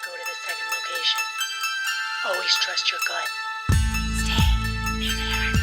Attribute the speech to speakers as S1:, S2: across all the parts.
S1: go to the second location. Always trust your gut.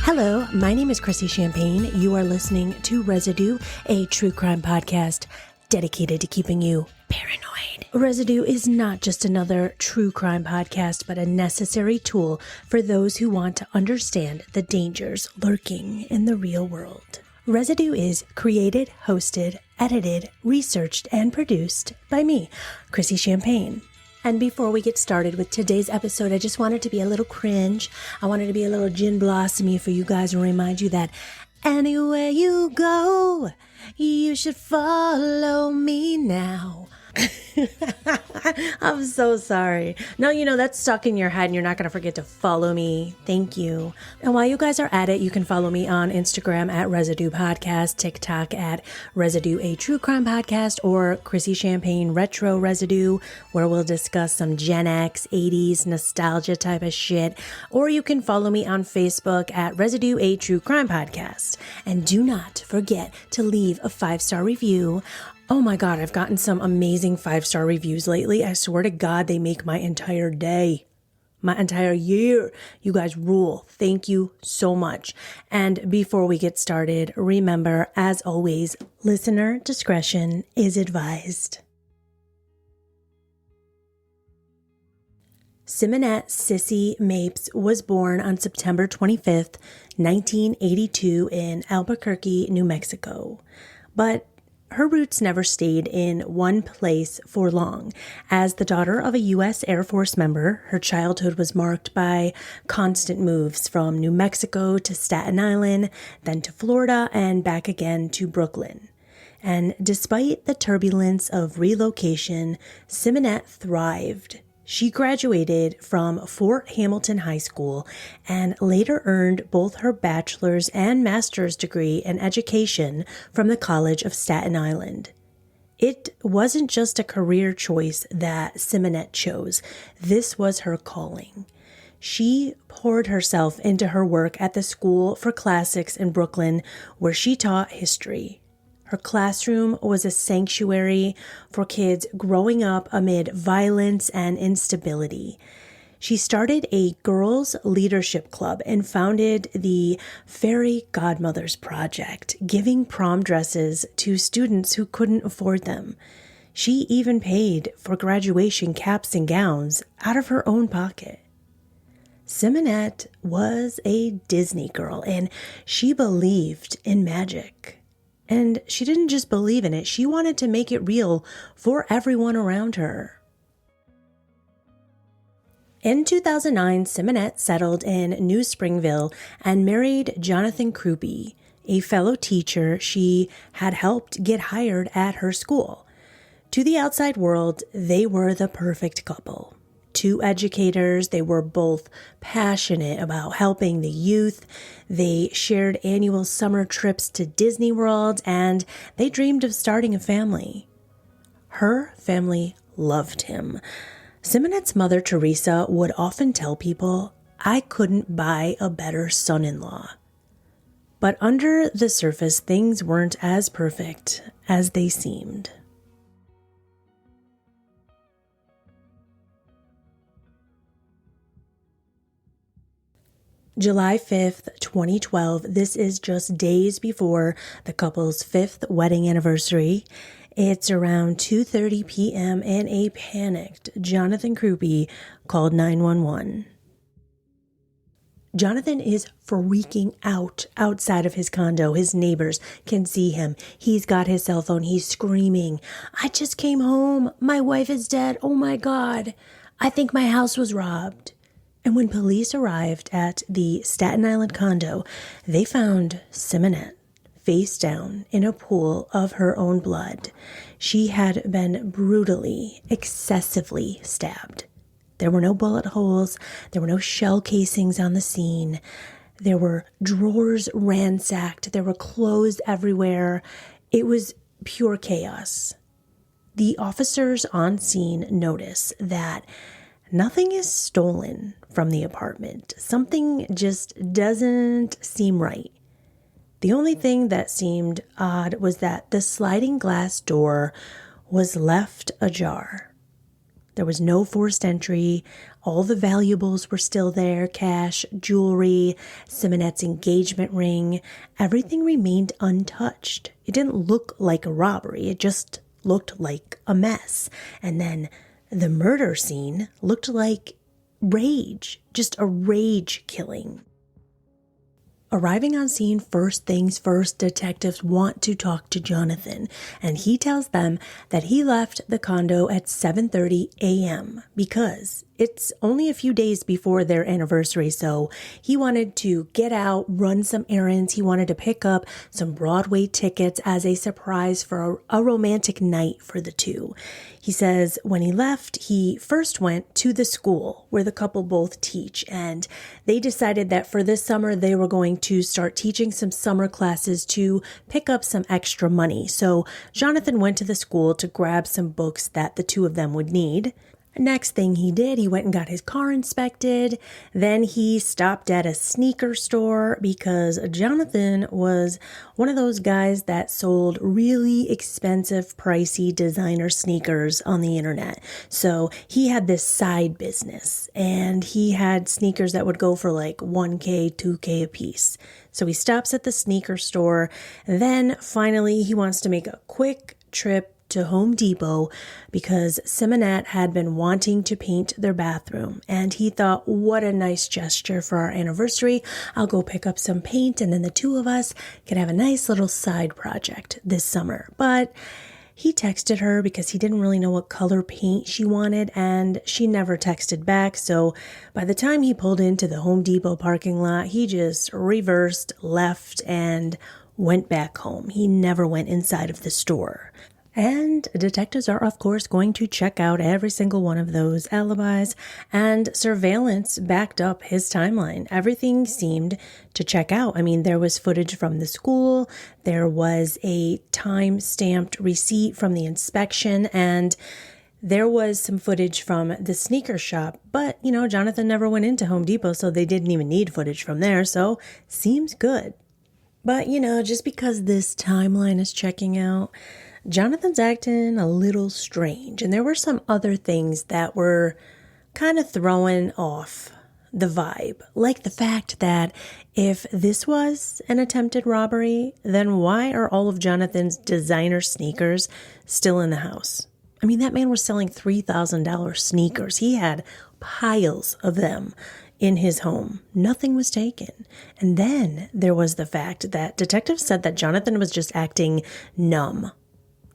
S2: Hello, my name is Chrissy Champagne. You are listening to Residue, a true crime podcast dedicated to keeping you paranoid. Residue is not just another true crime podcast, but a necessary tool for those who want to understand the dangers lurking in the real world. Residue is created, hosted, edited, researched, and produced by me, Chrissy Champagne. And before we get started with today's episode, I just wanted to be a little cringe. I wanted to be a little gin blossomy for you guys and remind you that anywhere you go, you should follow me now. I'm so sorry. No, that's stuck in your head and you're not going to forget to follow me. Thank you. And while you guys are at it, you can follow me on Instagram at Residue Podcast, TikTok at Residue a True Crime Podcast, or Chrissy Champagne Retro Residue, where we'll discuss some Gen X, 80s nostalgia type of shit. Or you can follow me on Facebook at Residue a True Crime Podcast. And do not forget to leave a 5-star review. Oh my God, I've gotten some amazing 5-star reviews lately. I swear to God, they make my entire day, my entire year. You guys rule. Thank you so much. And before we get started, remember, as always, listener discretion is advised. Simeonette Sissy Mapes was born on September 25th, 1982 in Albuquerque, New Mexico. But her roots never stayed in one place for long. As the daughter of a U.S. Air Force member, her childhood was marked by constant moves from New Mexico to Staten Island, then to Florida, and back again to Brooklyn. And despite the turbulence of relocation, Simonette thrived. She graduated from Fort Hamilton High School and later earned both her bachelor's and master's degree in education from the College of Staten Island. It wasn't just a career choice that Simonette chose. This was her calling. She poured herself into her work at the School for Classics in Brooklyn, where she taught history. Her classroom was a sanctuary for kids growing up amid violence and instability. She started a girls' leadership club and founded the Fairy Godmothers Project, giving prom dresses to students who couldn't afford them. She even paid for graduation caps and gowns out of her own pocket. Simonette was a Disney girl, and she believed in magic. And she didn't just believe in it, she wanted to make it real for everyone around her. In 2009, Simonette settled in New Springville and married Jonathan Crupi, a fellow teacher she had helped get hired at her school. To the outside world, they were the perfect couple. Two educators, they were both passionate about helping the youth. They shared annual summer trips to Disney World, and they dreamed of starting a family. Her family loved him. Simonette's mother, Teresa, would often tell people, "I couldn't buy a better son-in-law." But under the surface, things weren't as perfect as they seemed. July 5th, 2012, this is just days before the couple's 5th wedding anniversary. It's around 2:30 p.m. and a panicked Jonathan Crupi called 911. Jonathan is freaking out outside of his condo. His neighbors can see him. He's got his cell phone. He's screaming, "I just came home. My wife is dead. Oh my God. I think my house was robbed." And when police arrived at the Staten Island condo, they found Simonette face down in a pool of her own blood. She had been brutally, excessively stabbed. There were no bullet holes. There were no shell casings on the scene. There were drawers ransacked. There were clothes everywhere. It was pure chaos. The officers on scene notice that nothing is stolen from the apartment. Something just doesn't seem right. The only thing that seemed odd was that the sliding glass door was left ajar. There was no forced entry. All the valuables were still there, cash, jewelry, Simonette's engagement ring. Everything remained untouched. It didn't look like a robbery. It just looked like a mess. And then the murder scene looked like rage, just a rage killing. Arriving on scene, first things first, detectives want to talk to Jonathan, and he tells them that he left the condo at 7:30 a.m. because it's only a few days before their anniversary, so he wanted to get out, run some errands. He wanted to pick up some Broadway tickets as a surprise for a romantic night for the two. He says when he left, he first went to the school where the couple both teach, and they decided that for this summer they were going to start teaching some summer classes to pick up some extra money. So Jonathan went to the school to grab some books that the two of them would need. Next thing he did, he went and got his car inspected. Then he stopped at a sneaker store because Jonathan was one of those guys that sold really expensive, pricey designer sneakers on the internet. So he had this side business and he had sneakers that would go for like $1K, $2K a piece. So he stops at the sneaker store. Then finally he wants to make a quick trip to Home Depot because Simonette had been wanting to paint their bathroom, and he thought, what a nice gesture for our anniversary. I'll go pick up some paint and then the two of us can have a nice little side project this summer. But he texted her because he didn't really know what color paint she wanted, and she never texted back. So by the time he pulled into the Home Depot parking lot, he just reversed, left, and went back home. He never went inside of the store. And detectives are, of course, going to check out every single one of those alibis, and surveillance backed up his timeline. Everything seemed to check out. I mean, there was footage from the school, there was a time-stamped receipt from the inspection, and there was some footage from the sneaker shop. But, Jonathan never went into Home Depot, so they didn't even need footage from there, so seems good. But, just because this timeline is checking out, Jonathan's acting a little strange, and there were some other things that were kind of throwing off the vibe, like the fact that if this was an attempted robbery, then why are all of Jonathan's designer sneakers still in the house? I mean, that man was selling $3,000 sneakers. He had piles of them in his home. Nothing was taken. And then there was the fact that detectives said that Jonathan was just acting numb.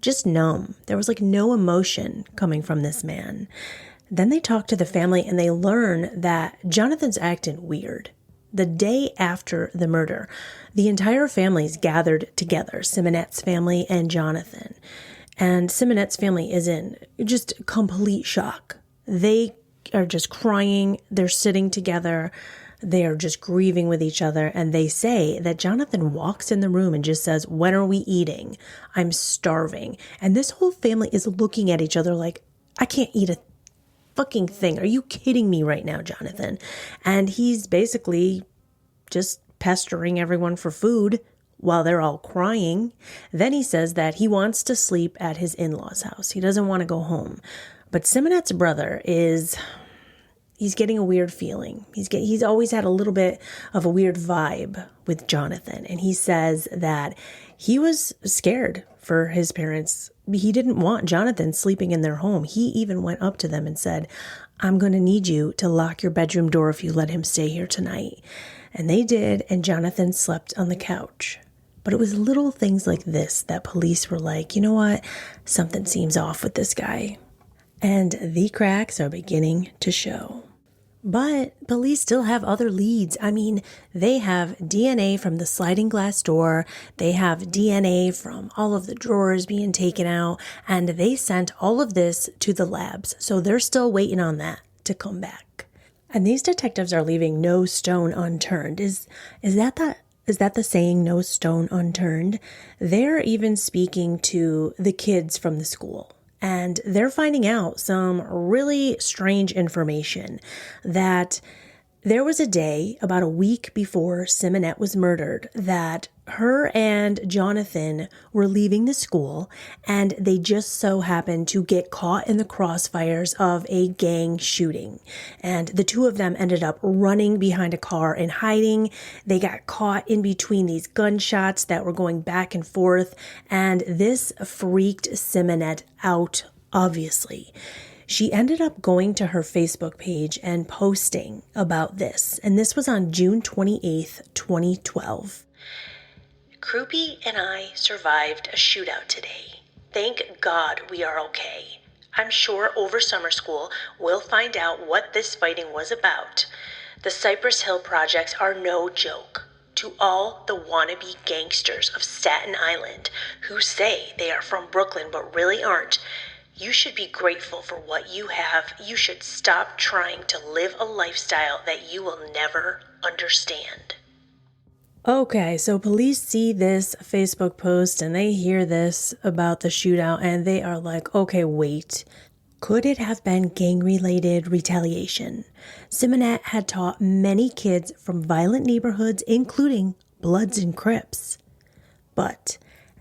S2: Just numb. There was like no emotion coming from this man. Then they talk to the family and they learn that Jonathan's acting weird. The day after the murder, the entire family's gathered together, Simonette's family and Jonathan. And Simonette's family is in just complete shock. They are just crying. They're sitting together. They are just grieving with each other, and they say that Jonathan walks in the room and just says, "When are we eating? I'm starving." And this whole family is looking at each other like, I can't eat a fucking thing. Are you kidding me right now, Jonathan? And he's basically just pestering everyone for food while they're all crying. Then he says that he wants to sleep at his in-laws' house. He doesn't want to go home. But Simonette's brother he's getting a weird feeling. He's always had a little bit of a weird vibe with Jonathan. And he says that he was scared for his parents. He didn't want Jonathan sleeping in their home. He even went up to them and said, "I'm going to need you to lock your bedroom door if you let him stay here tonight." And they did, and Jonathan slept on the couch. But it was little things like this that police were like, you know what? Something seems off with this guy. And the cracks are beginning to show. But police still have other leads. I mean, they have DNA from the sliding glass door. They have DNA from all of the drawers being taken out. And they sent all of this to the labs. So they're still waiting on that to come back. And these detectives are leaving no stone unturned. Is that the saying, no stone unturned? They're even speaking to the kids from the school. And they're finding out some really strange information that There was a day about a week before Simonette was murdered that her and Jonathan were leaving the school, and they just so happened to get caught in the crossfires of a gang shooting. And the two of them ended up running behind a car and hiding. They got caught in between these gunshots that were going back and forth, and this freaked Simonette out, obviously. She ended up going to her Facebook page and posting about this, and this was on June 28th, 2012.
S1: Crupi and I survived a shootout today. Thank God we are okay. I'm sure over summer school we'll find out what this fighting was about. The Cypress Hill projects are no joke. To all the wannabe gangsters of Staten Island who say they are from Brooklyn but really aren't, you should be grateful for what you have. You should stop trying to live a lifestyle that you will never understand.
S2: Okay, so police see this Facebook post and they hear this about the shootout and they are like, okay, wait. Could it have been gang-related retaliation? Simonette had taught many kids from violent neighborhoods, including Bloods and Crips. But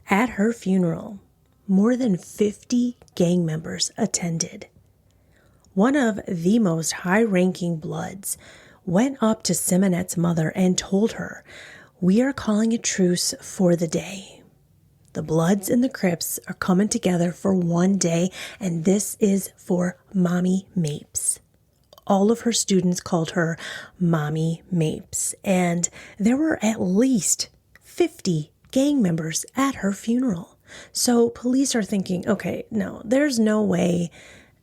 S2: at her funeral, more than 50 gang members attended. One of the most high-ranking Bloods went up to Simonette's mother and told her, "We are calling a truce for the day. The Bloods and the Crips are coming together for one day, and this is for Mommy Mapes." All of her students called her Mommy Mapes, and there were at least 50 gang members at her funeral. So police are thinking, okay, no, there's no way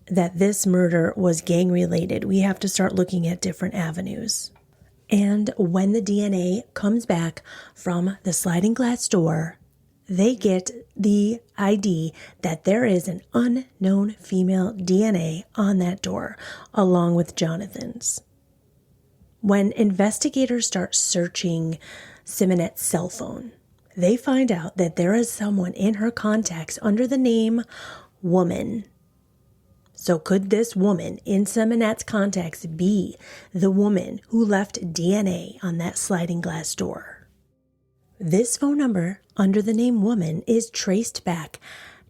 S2: that this murder was gang-related. We have to start looking at different avenues. And when the DNA comes back from the sliding glass door, they get the ID that there is an unknown female DNA on that door, along with Jonathan's. When investigators start searching Simonette's cell phone, they find out that there is someone in her contacts under the name Woman. So could this woman in Simonette's contacts be the woman who left DNA on that sliding glass door? This phone number under the name Woman is traced back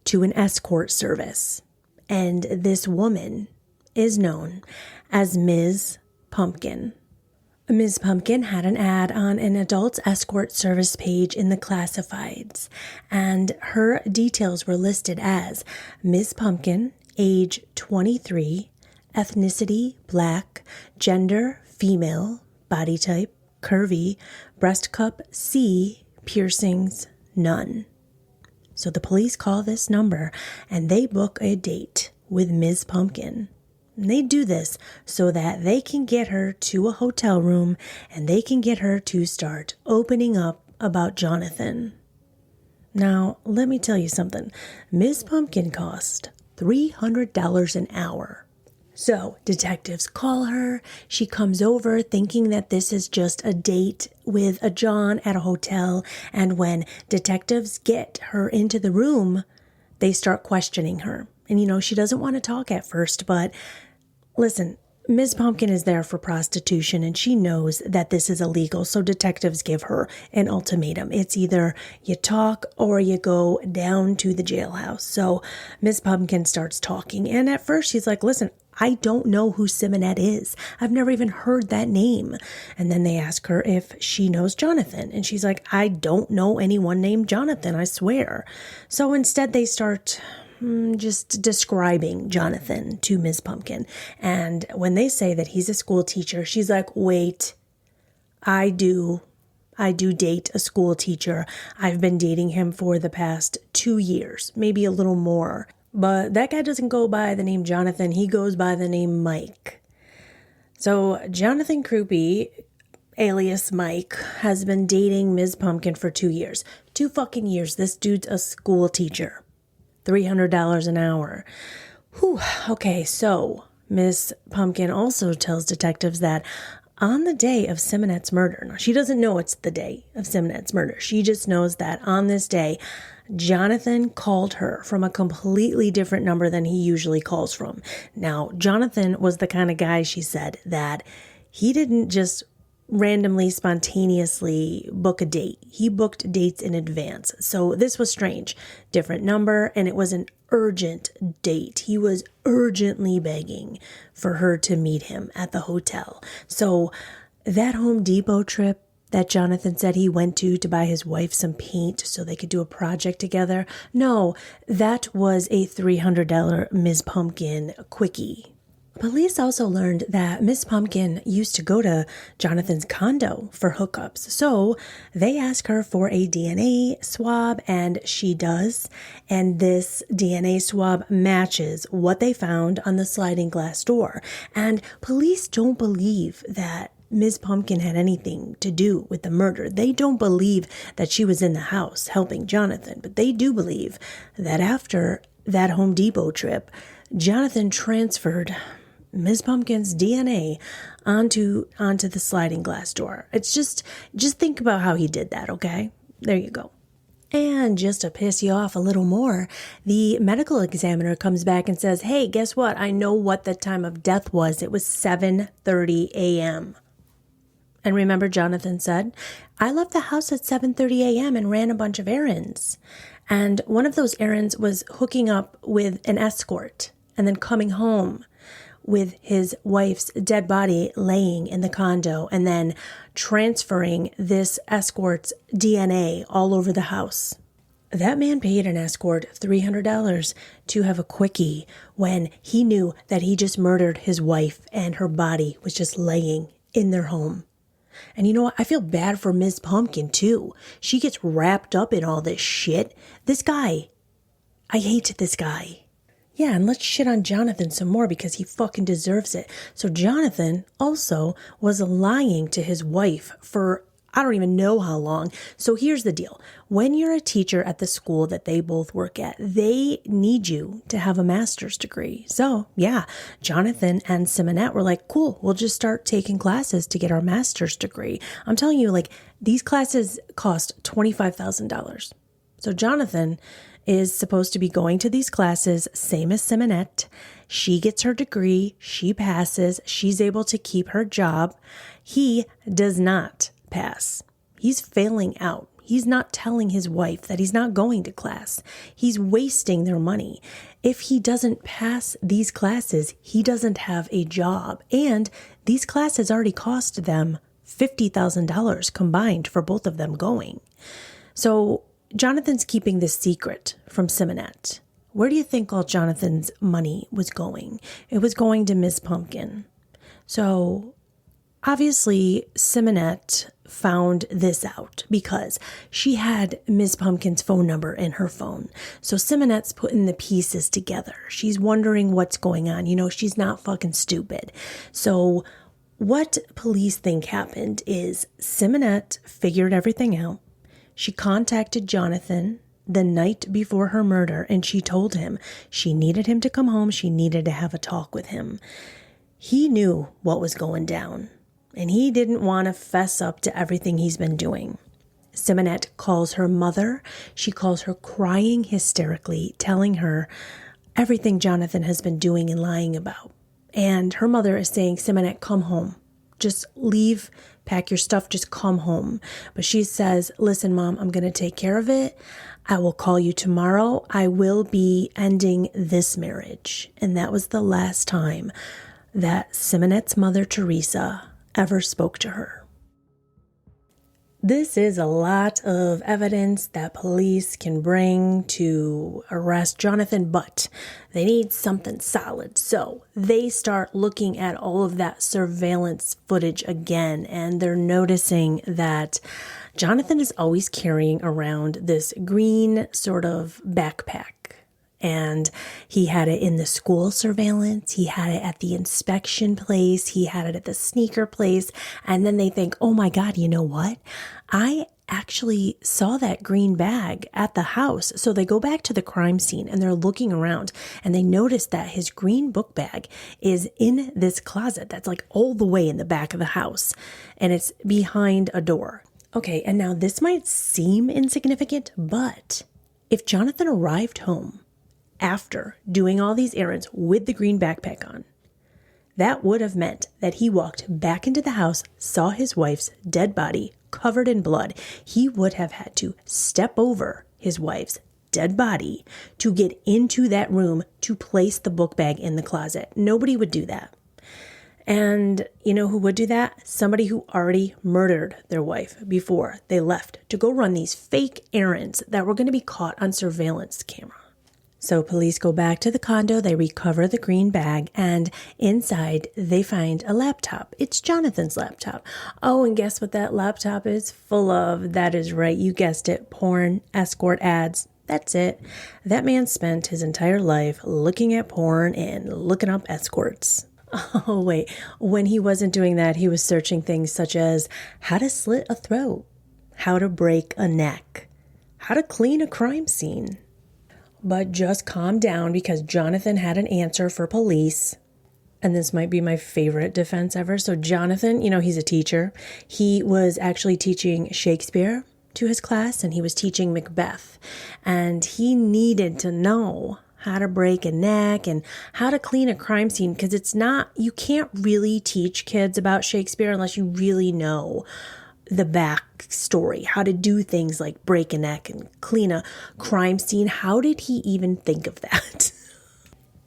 S2: to an escort service, and this woman is known as Ms. Pumpkin. Ms. Pumpkin had an ad on an adult escort service page in the classifieds, and her details were listed as Ms. Pumpkin, age 23, ethnicity Black, gender female, body type curvy, breast cup C, piercings none. So the police call this number and they book a date with Ms. Pumpkin. And they do this so that they can get her to a hotel room and they can get her to start opening up about Jonathan. Now, let me tell you something. Ms. Pumpkin cost $300 an hour. So detectives call her. She comes over thinking that this is just a date with a John at a hotel. And when detectives get her into the room, they start questioning her. And, she doesn't want to talk at first, but listen, Ms. Pumpkin is there for prostitution and she knows that this is illegal. So detectives give her an ultimatum. It's either you talk or you go down to the jailhouse. So Ms. Pumpkin starts talking. And at first she's like, listen, I don't know who Simonette is. I've never even heard that name. And then they ask her if she knows Jonathan. And she's like, I don't know anyone named Jonathan, I swear. So instead they start just describing Jonathan to Ms. Pumpkin. And when they say that he's a school teacher, she's like, wait, I do date a school teacher. I've been dating him for the past 2 years, maybe a little more. But that guy doesn't go by the name Jonathan. He goes by the name Mike. So Jonathan Crupi, alias Mike, has been dating Ms. Pumpkin for 2 years. 2 fucking years. This dude's a school teacher. $300 an hour. Whew. Okay, so Miss Pumpkin also tells detectives that on the day of Simonette's murder, now she doesn't know it's the day of Simonette's murder. She just knows that on this day, Jonathan called her from a completely different number than he usually calls from. Now, Jonathan was the kind of guy, she said, that he didn't just randomly, spontaneously book a date. He booked dates in advance. So this was strange. Different number, and it was an urgent date. He was urgently begging for her to meet him at the hotel. So that Home Depot trip that Jonathan said he went to buy his wife some paint so they could do a project together, no, that was a $300 Ms. Pumpkin quickie. Police also learned that Miss Pumpkin used to go to Jonathan's condo for hookups. So they ask her for a DNA swab, and she does. And this DNA swab matches what they found on the sliding glass door. And police don't believe that Ms. Pumpkin had anything to do with the murder. They don't believe that she was in the house helping Jonathan, but they do believe that after that Home Depot trip, Jonathan transferred Ms. Pumpkin's DNA onto the sliding glass door. It's just think about how he did that, okay? There you go. And just to piss you off a little more, the medical examiner comes back and says, hey, guess what? I know what the time of death was. It was 7:30 a.m. And remember, Jonathan said, I left the house at 7:30 a.m. and ran a bunch of errands. And one of those errands was hooking up with an escort and then coming home with his wife's dead body laying in the condo and then transferring this escort's DNA all over the house. That man paid an escort $300 to have a quickie when he knew that he just murdered his wife and her body was just laying in their home. And you know what? I feel bad for Ms. Pumpkin too. She gets wrapped up in all this shit. This guy, I hate this guy. Yeah, and let's shit on Jonathan some more because he fucking deserves it. So Jonathan also was lying to his wife for I don't even know how long. So here's the deal. When you're a teacher at the school that they both work at, they need you to have a master's degree. So yeah, Jonathan and Simonette were like, cool, we'll just start taking classes to get our master's degree. I'm telling you, like, these classes cost $25,000. So Jonathan is supposed to be going to these classes, same as Simonette. She gets her degree, she passes, she's able to keep her job. He does not pass. He's failing out. He's not telling his wife that he's not going to class. He's wasting their money. If he doesn't pass these classes, he doesn't have a job. And these classes already cost them $50,000 combined for both of them going. So Jonathan's keeping this secret from Simonette. Where do you think all Jonathan's money was going? It was going to Miss Pumpkin. So obviously Simonette found this out because she had Miss Pumpkin's phone number in her phone. So Simonette's putting the pieces together. She's wondering what's going on. You know, she's not fucking stupid. So what police think happened is Simonette figured everything out. She contacted Jonathan the night before her murder, and she told him she needed him to come home. She needed to have a talk with him. He knew what was going down, and he didn't want to fess up to everything he's been doing. Simonette calls her mother. She calls her crying hysterically, telling her everything Jonathan has been doing and lying about. And her mother is saying, Simonette, come home. Just leave, pack your stuff, just come home. But she says, listen, Mom, I'm going to take care of it. I will call you tomorrow. I will be ending this marriage. And that was the last time that Simonette's mother, Teresa, ever spoke to her. This is a lot of evidence that police can bring to arrest Jonathan, but they need something solid. So they start looking at all of that surveillance footage again, and they're noticing that Jonathan is always carrying around this green sort of backpack. And he had it in the school surveillance. He had it at the inspection place. He had it at the sneaker place. And then they think, oh my God, you know what? I actually saw that green bag at the house. So they go back to the crime scene and they're looking around and they notice that his green book bag is in this closet that's like all the way in the back of the house. And it's behind a door. Okay, and now this might seem insignificant, but if Jonathan arrived home after doing all these errands with the green backpack on, That would have meant that he walked back into the house, saw his wife's dead body covered in blood. He would have had to step over his wife's dead body to get into that room to place the book bag in the closet. Nobody would do that. And you know who would do that? Somebody who already murdered their wife before they left to go run these fake errands that were going to be caught on surveillance camera. So police go back to the condo, they recover the green bag, and inside they find a laptop. It's Jonathan's laptop. Oh, and guess what that laptop is full of? That is right, you guessed it, porn, escort ads. That's it. That man spent his entire life looking at porn and looking up escorts. Oh, wait. When he wasn't doing that, he was searching things such as how to slit a throat, how to break a neck, how to clean a crime scene. But just calm down because Jonathan had an answer for police. And this might be my favorite defense ever. So Jonathan, he's a teacher. He was actually teaching Shakespeare to his class, and he was teaching Macbeth. And he needed to know how to break a neck and how to clean a crime scene, because you can't really teach kids about Shakespeare unless you really know the backstory, how to do things like break a neck and clean a crime scene. How did he even think of that?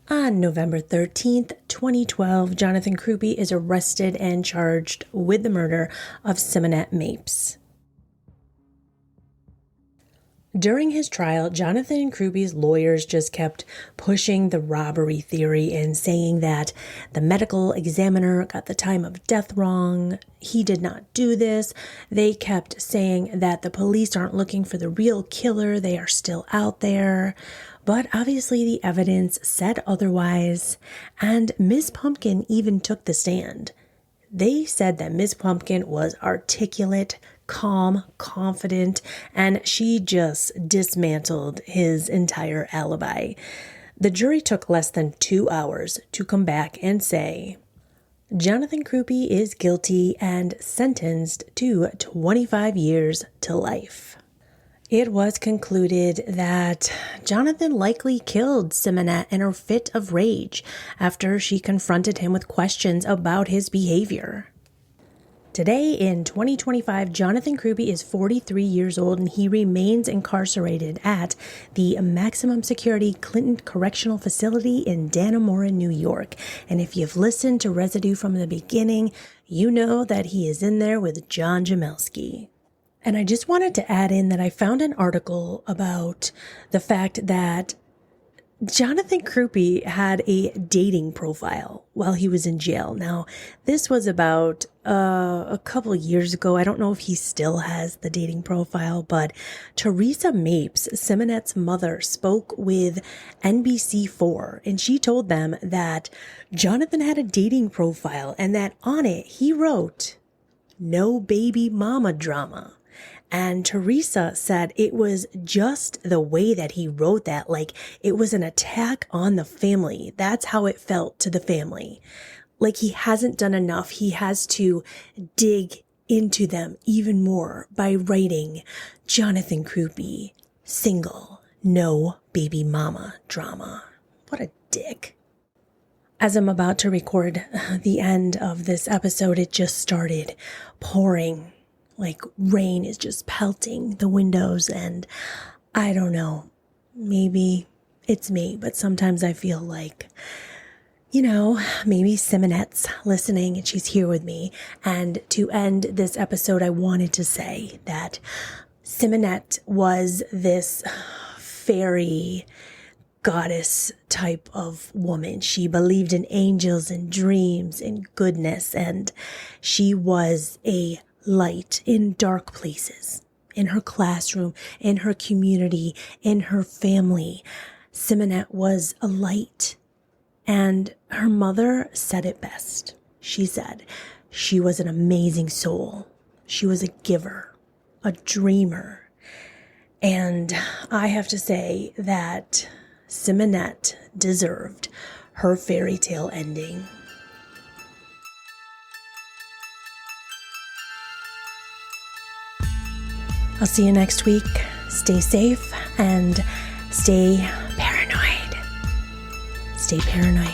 S2: On November 13th, 2012, Jonathan Crupi is arrested and charged with the murder of Simeonette Mapes. During his trial, Jonathan Crupi's lawyers just kept pushing the robbery theory and saying that the medical examiner got the time of death wrong. He did not do this. They kept saying that the police aren't looking for the real killer. They are still out there. But obviously the evidence said otherwise, and Ms. Pumpkin even took the stand. They said that Ms. Pumpkin was articulate, calm, confident, and she just dismantled his entire alibi. The jury took less than 2 hours to come back and say, Jonathan Crupi is guilty and sentenced to 25 years to life. It was concluded that Jonathan likely killed Simonette in her fit of rage after she confronted him with questions about his behavior. Today, in 2025, Jonathan Crupi is 43 years old and he remains incarcerated at the maximum security Clinton Correctional Facility in Dannemora, New York. And if you've listened to Residue from the beginning, you know that he is in there with John Jamelski. And I just wanted to add in that I found an article about the fact that Jonathan Crupi had a dating profile while he was in jail. Now, this was about a couple of years ago. I don't know if he still has the dating profile, but Teresa Mapes, Simonette's mother, spoke with NBC4, and she told them that Jonathan had a dating profile and that on it he wrote, "No baby mama drama." And Teresa said it was just the way that he wrote that, like it was an attack on the family. That's how it felt to the family. Like he hasn't done enough. He has to dig into them even more by writing Jonathan Crupi, single, no baby mama drama. What a dick. As I'm about to record the end of this episode, it just started pouring. Like rain is just pelting the windows, and I don't know, maybe it's me, but sometimes I feel like, maybe Simonette's listening and she's here with me. And to end this episode, I wanted to say that Simonette was this fairy goddess type of woman. She believed in angels and dreams and goodness, and she was a light in dark places, in her classroom, in her community, in her family. Simonette was a light, and her mother said it best. She said she was an amazing soul. She was a giver, a dreamer. And I have to say that Simonette deserved her fairy tale ending. I'll see you next week. Stay safe and stay paranoid. Stay paranoid.